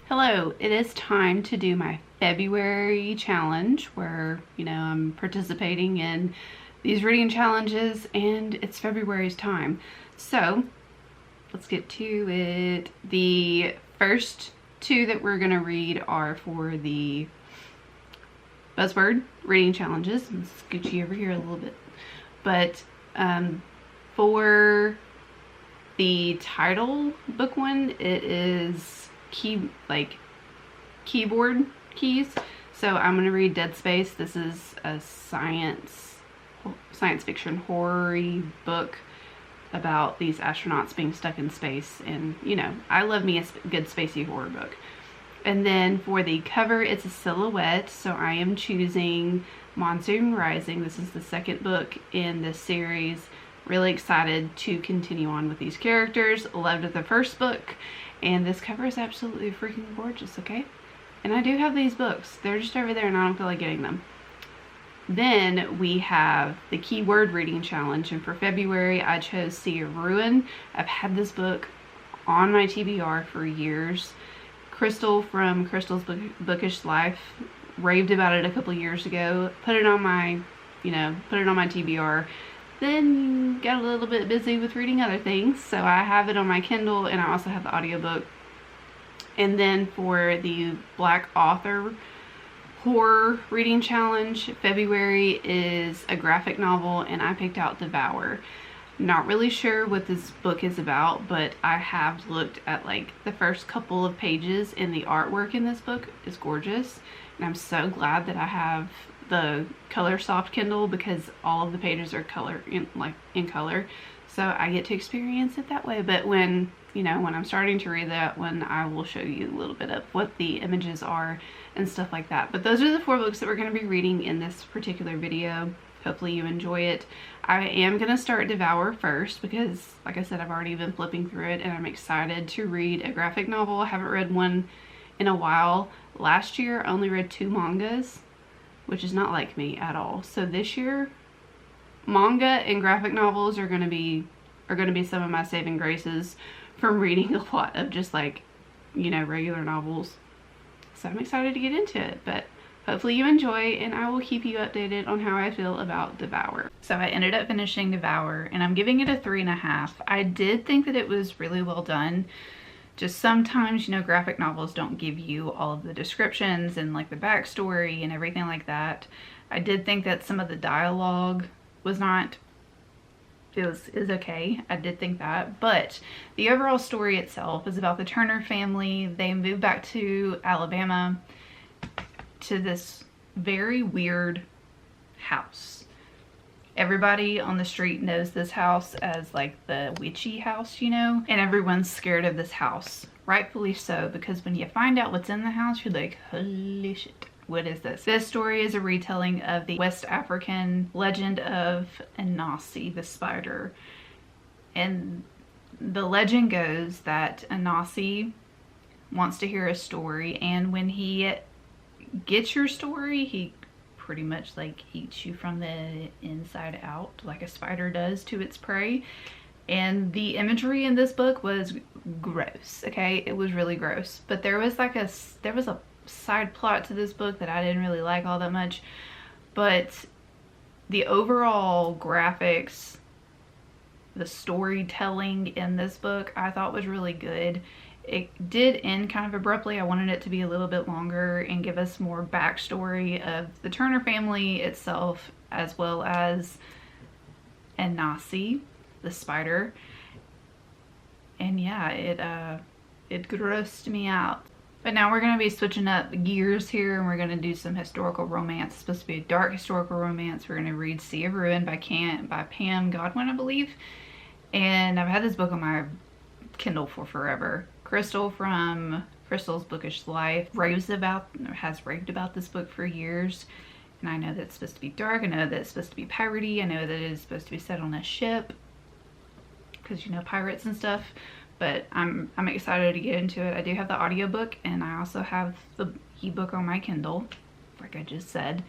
Hello, it is time to do my February challenge where, I'm participating in these reading challenges and it's February's time. So let's get to it. The first two that we're going to read are for the Buzzword reading challenges. Let's scoot you over here a little bit. But for the title book one, it is keyboard keys. So I'm going to read Dead Space. This is a science fiction horror book about these astronauts being stuck in space, and I love me a good spacey horror book. And then for the cover, it's a silhouette, so I am choosing Monsoon Rising. This is the second book in this series. Really excited to continue on with these characters. Loved the first book, and this cover is absolutely freaking gorgeous, okay? And I do have these books. They're just over there and I don't feel like getting them. Then we have the keyword reading challenge, and for February I chose Sea of Ruin. I've had this book on my TBR for years. Crystal from Crystal's Bookish Life raved about it a couple years ago. Put it on my TBR. Then got a little bit busy with reading other things, so I have it on my Kindle, and I also have the audiobook. And then for the Black Author horror reading challenge, February is a graphic novel, and I picked out Devour. Not really sure what this book is about, but I have looked at like the first couple of pages, and the artwork in this book is gorgeous, and I'm so glad that I have the Color Soft Kindle because all of the pages are in color, so I get to experience it that way. But when I'm starting to read that one, I will show you a little bit of what the images are and stuff like that. But those are the 4 books that we're going to be reading in this particular video. Hopefully you enjoy it. I am going to start Devour first because, like I said, I've already been flipping through it and I'm excited to read a graphic novel. I haven't read one in a while. Last year I only read 2 mangas, which is not like me at all. So this year, manga and graphic novels are going to be some of my saving graces from reading a lot of just regular novels. So I'm excited to get into it, but hopefully you enjoy, and I will keep you updated on how I feel about Devour. So I ended up finishing Devour, and I'm giving it a 3.5. I did think that it was really well done. Just sometimes, graphic novels don't give you all of the descriptions and like the backstory and everything like that. I did think that some of the dialogue is okay. I did think that, but the overall story itself is about the Turner family. They moved back to Alabama to this very weird house. Everybody on the street knows this house as like the witchy house, and everyone's scared of this house. Rightfully so, because when you find out what's in the house, you're like, holy shit, what is this? This story is a retelling of the West African legend of Anansi, the spider. And the legend goes that Anansi wants to hear a story, and when he gets your story, he pretty much like eats you from the inside out, like a spider does to its prey. And the imagery in this book was gross, okay? It was really gross. But there was a side plot to this book that I didn't really like all that much. But the overall graphics, the storytelling in this book, I thought was really good. It did end kind of abruptly. I wanted it to be a little bit longer and give us more backstory of the Turner family itself, as well as Anansi, the spider. And yeah, it grossed me out. But now we're going to be switching up gears here, and we're going to do some historical romance. It's supposed to be a dark historical romance. We're going to read Sea of Ruin by Pam Godwin, I believe. And I've had this book on my Kindle for forever. Crystal from Crystal's Bookish Life has raved about this book for years. And I know that it's supposed to be dark. I know that it's supposed to be piratey. I know that it's supposed to be set on a ship, because pirates and stuff. But I'm excited to get into it. I do have the audiobook, and I also have the ebook on my Kindle, like I just said.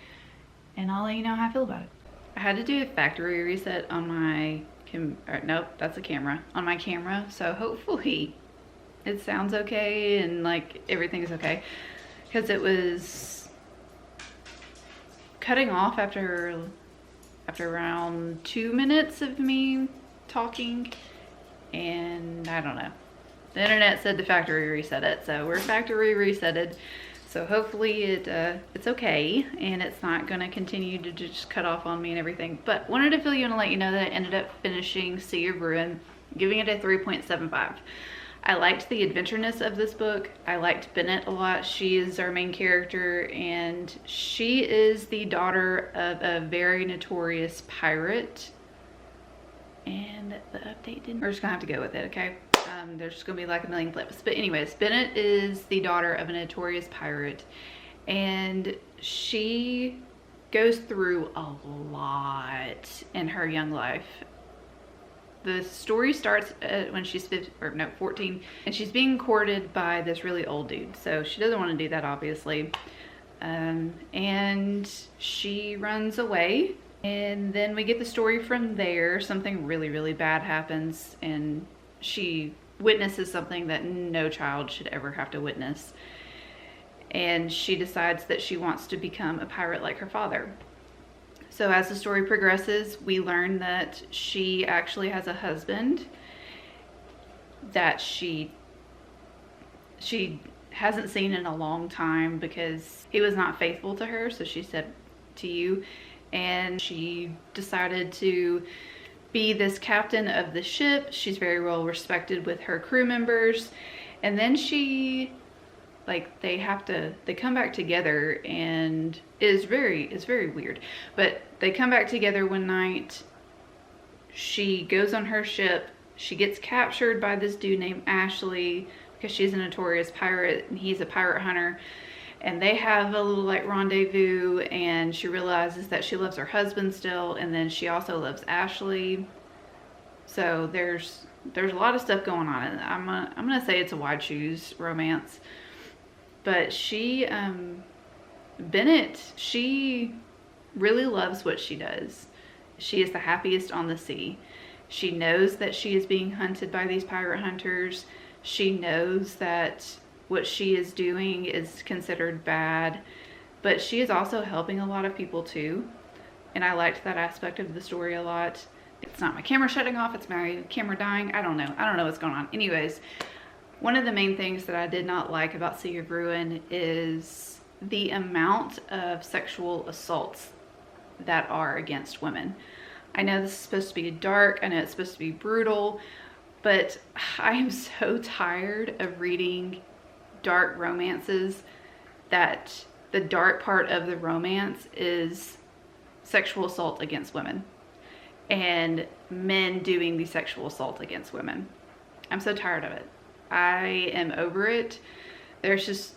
And I'll let you know how I feel about it. I had to do a factory reset on my nope, that's a camera. On my camera. So hopefully it sounds okay and like everything's okay, because it was cutting off after around 2 minutes of me talking, and I don't know. The internet said to factory reset it, so we're factory resetted. So hopefully it's okay and it's not gonna continue to just cut off on me and everything. But wanted to fill you in and let you know that I ended up finishing Sea of Ruin, giving it a 3.75. I liked the adventureness of this book. I liked Bennett a lot. She is our main character, and she is the daughter of a very notorious pirate. And the update didn't, we're just gonna have to go with it, okay? There's just gonna be like a million clips. But anyways, Bennett is the daughter of a notorious pirate, and she goes through a lot in her young life. The story starts when she's 14, and she's being courted by this really old dude. So she doesn't want to do that, obviously. And she runs away, and then we get the story from there. Something really, really bad happens, and she witnesses something that no child should ever have to witness. And she decides that she wants to become a pirate like her father. So as the story progresses, we learn that she actually has a husband that she hasn't seen in a long time because he was not faithful to her, so she said to you. And she decided to be this captain of the ship. She's very well respected with her crew members. And then she, like, they come back together, and it's very weird. But they come back together one night. She goes on her ship. She gets captured by this dude named Ashley because she's a notorious pirate and he's a pirate hunter. And they have a little like rendezvous, and she realizes that she loves her husband still, and then she also loves Ashley. So there's a lot of stuff going on, and I'm gonna say it's a wide shoes romance. But she, Bennett, she really loves what she does. She is the happiest on the sea. She knows that she is being hunted by these pirate hunters. She knows that what she is doing is considered bad, but she is also helping a lot of people too. And I liked that aspect of the story a lot. It's not my camera shutting off, it's my camera dying. I don't know what's going on. Anyways, one of the main things that I did not like about Sea of Ruin is the amount of sexual assaults that are against women. I know this is supposed to be dark, I know it's supposed to be brutal, but I am so tired of reading dark romances that the dark part of the romance is sexual assault against women and men doing the sexual assault against women. I'm so tired of it. I am over it. There's just,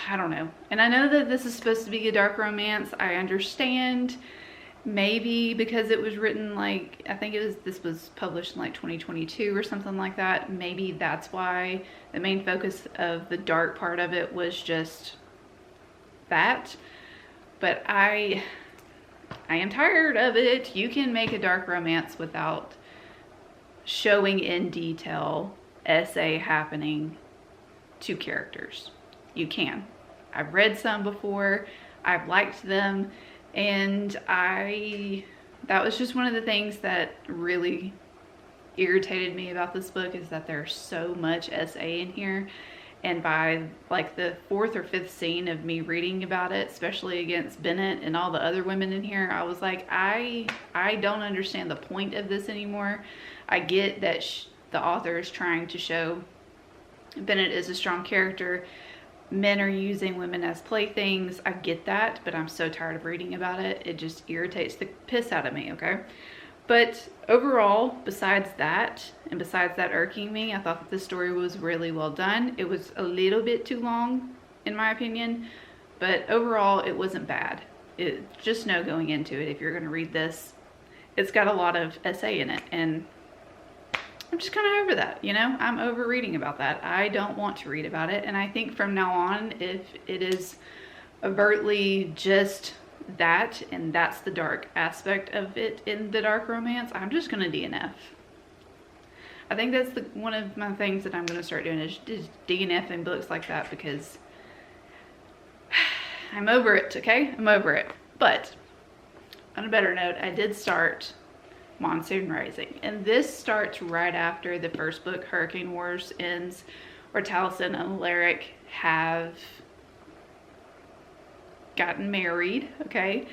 I don't know. And I know that this is supposed to be a dark romance. I understand. Maybe because it was written like, I think this was published in like 2022 or something like that. Maybe that's why the main focus of the dark part of it was just that. But I am tired of it. You can make a dark romance without showing in detail SA happening to characters. You can. I've read some before. I've liked them. And that was just one of the things that really irritated me about this book, is that there's so much SA in here. And by like the 4th or 5th scene of me reading about it, especially against Bennett and all the other women in here, I was like, I don't understand the point of this anymore. I get that the author is trying to show Bennett is a strong character. Men are using women as playthings. I get that, but I'm so tired of reading about it. It just irritates the piss out of me, okay? But overall, besides that, and besides that irking me, I thought that the story was really well done. It was a little bit too long, in my opinion, but overall, it wasn't bad. Just know going into it, if you're going to read this, it's got a lot of SA in it, and I'm just kind of over that, you know? I'm over reading about that. I don't want to read about it, and I think from now on, if it is overtly just that, and that's the dark aspect of it in the dark romance, I'm just gonna DNF. I think that's one of my things that I'm going to start doing is DNFing books like that, because I'm over it, okay? I'm over it. But on a better note, I did start Monsoon Rising, and this starts right after the first book, Hurricane Wars, ends, where Taliesin and Alaric have gotten married, okay?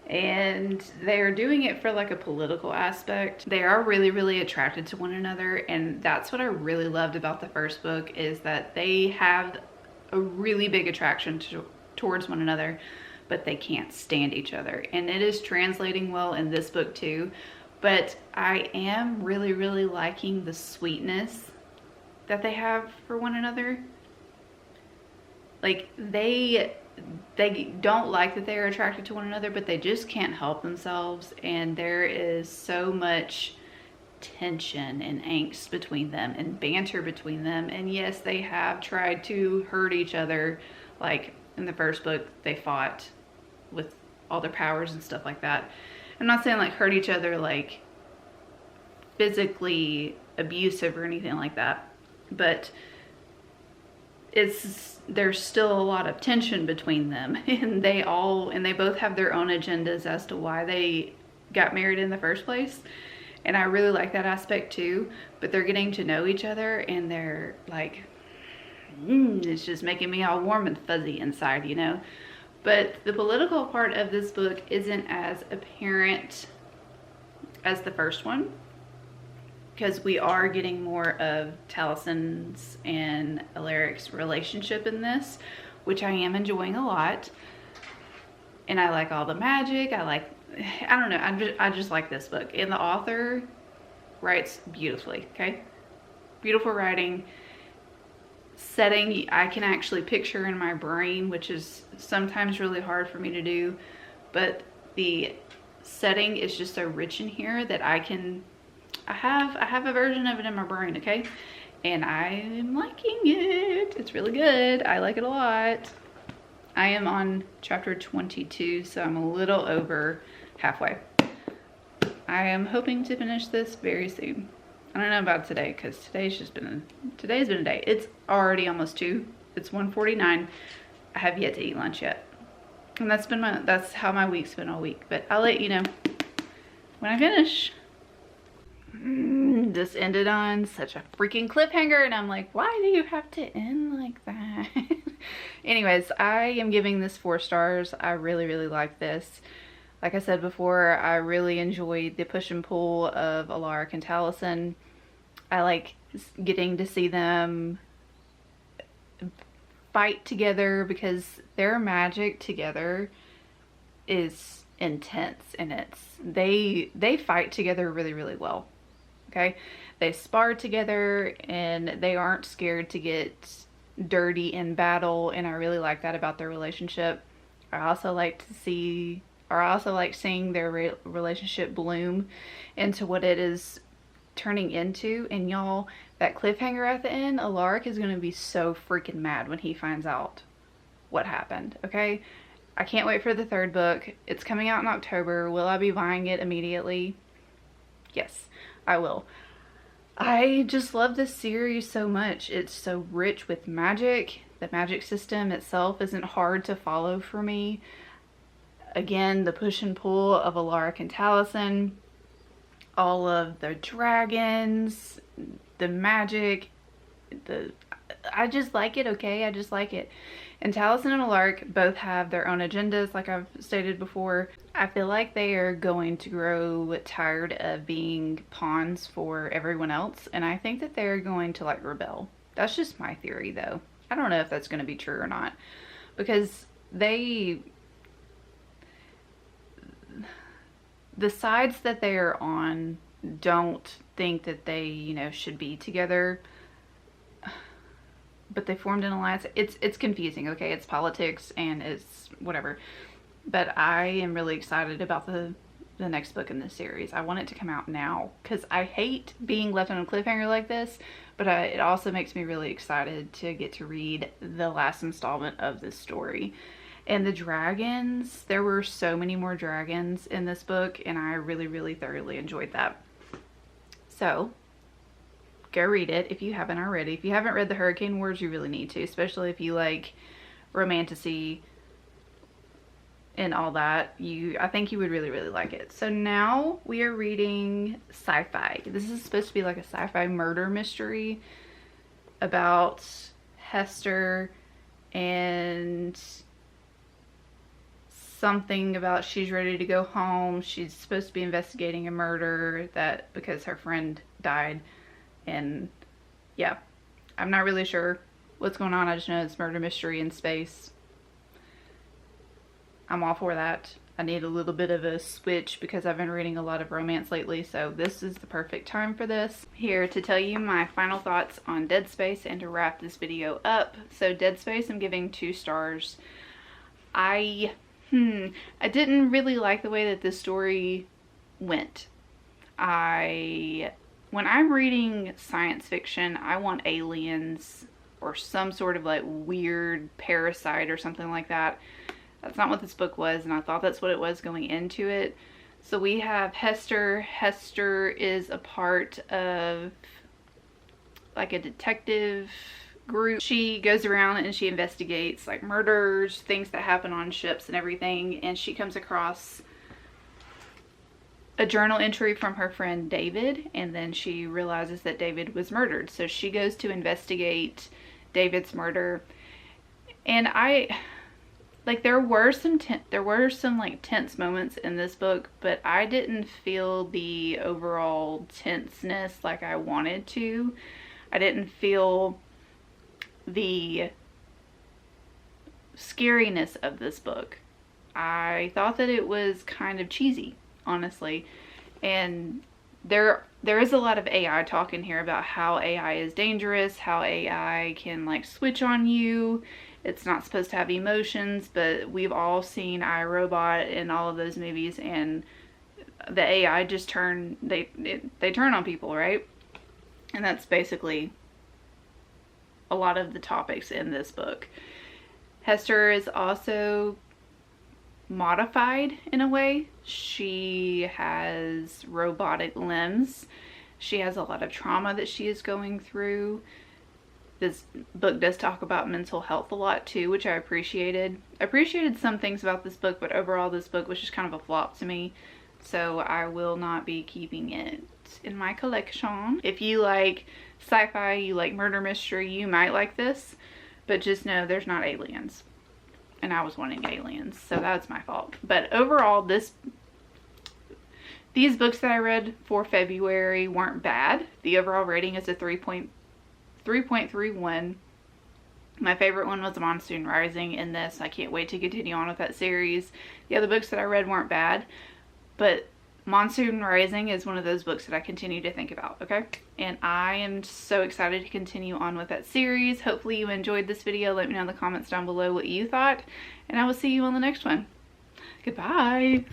And they're doing it for like a political aspect. They are really, really attracted to one another, and that's what I really loved about the first book, is that they have a really big attraction towards one another, but they can't stand each other. And it is translating well in this book too. But I am really, really liking the sweetness that they have for one another. Like, they don't like that they're attracted to one another, but they just can't help themselves. And there is so much tension and angst between them and banter between them. And yes, they have tried to hurt each other. Like in the first book, they fought with all their powers and stuff like that. I'm not saying like hurt each other like physically abusive or anything like that, but there's still a lot of tension between them, and they both have their own agendas as to why they got married in the first place. And I really like that aspect too. But they're getting to know each other, and they're like, it's just making me all warm and fuzzy inside, you know. But the political part of this book isn't as apparent as the first one, because we are getting more of Taliesin's and Alaric's relationship in this, which I am enjoying a lot. And I like all the magic. I don't know, I just like this book. And the author writes beautifully, okay? Beautiful writing. Setting, I can actually picture in my brain, which is sometimes really hard for me to do. But the setting is just so rich in here that I have a version of it in my brain, okay? And I'm liking it. It's really good. I like it a lot. I am on chapter 22, so I'm a little over halfway. I am hoping to finish this very soon. I don't know about today, because today's been a day. It's already almost 2. It's 1:49. I have yet to eat lunch yet. And that's how my week's been all week. But I'll let you know when I finish. This ended on such a freaking cliffhanger, and I'm like, why do you have to end like that? Anyways, I am giving this 4 stars. I really, really like this. Like I said before, I really enjoyed the push and pull of Alaric and Taliesin. I like getting to see them fight together, because their magic together is intense, and they fight together really, really well. Okay, they spar together, and they aren't scared to get dirty in battle, and I really like that about their relationship. I also like seeing their relationship bloom into what it is turning into. And y'all, that cliffhanger at the end, Alaric is going to be so freaking mad when he finds out what happened, okay? I can't wait for the 3rd book. It's coming out in October. Will I be buying it immediately? Yes, I will. I just love this series so much. It's so rich with magic. The magic system itself isn't hard to follow for me. Again, the push and pull of Alaric and Taliesin, all of the dragons, the magic, I just like it, okay? I just like it. And Taliesin and Alaric both have their own agendas, like I've stated before. I feel like they are going to grow tired of being pawns for everyone else, and I think that they're going to like rebel. That's just my theory though. I don't know if that's going to be true or not, because the sides that they are on don't think that they, you know, should be together, but they formed an alliance. It's confusing, okay? It's politics and it's whatever. But I am really excited about the next book in this series. I want it to come out now, because I hate being left on a cliffhanger like this, but it also makes me really excited to get to read the last installment of this story. And the dragons, there were so many more dragons in this book, and I really, really thoroughly enjoyed that. So, go read it if you haven't already. If you haven't read The Hurricane Wars, you really need to, especially if you like romantasy and all that. I think you would really, really like it. So now we are reading sci-fi. This is supposed to be like a sci-fi murder mystery about Hester and something about she's ready to go home. She's supposed to be investigating a murder that because her friend died. And yeah, I'm not really sure what's going on. I just know it's murder mystery in space. I'm all for that. I need a little bit of a switch because I've been reading a lot of romance lately, so this is the perfect time for this. Here to tell you my final thoughts on Dead Space and to wrap this video up. So Dead Space, I'm giving 2 stars. I didn't really like the way that this story went. When I'm reading science fiction, I want aliens or some sort of like weird parasite or something like that. That's not what this book was, and I thought that's what it was going into it. So we have Hester. Hester is a part of like a detective group. She goes around and she investigates like murders, things that happen on ships and everything, and she comes across a journal entry from her friend David, and then she realizes that David was murdered. So she goes to investigate David's murder, and there were some like tense moments in this book, but I didn't feel the overall tenseness like I wanted to. I didn't feel the scariness of this book. I thought that it was kind of cheesy, honestly. And there is a lot of AI talk in here about how AI is dangerous, how AI can like switch on you. It's not supposed to have emotions, but we've all seen iRobot in all of those movies, and the AI just they turn on people, right? And that's basically a lot of the topics in this book. Hester is also modified in a way. She has robotic limbs. She has a lot of trauma that she is going through. This book does talk about mental health a lot too, which I appreciated. I appreciated some things about this book, but overall this book was just kind of a flop to me. So I will not be keeping it in my collection. If you like sci-fi, you like murder mystery, you might like this, but just know there's not aliens. And I was wanting aliens, so that's my fault. But overall, these books that I read for February weren't bad. The overall rating is a 3.31. My favorite one was Monsoon Rising in this. I can't wait to continue on with that series. The other books that I read weren't bad, but Monsoon Rising is one of those books that I continue to think about, okay? And I am so excited to continue on with that series. Hopefully you enjoyed this video. Let me know in the comments down below what you thought, and I will see you on the next one. Goodbye.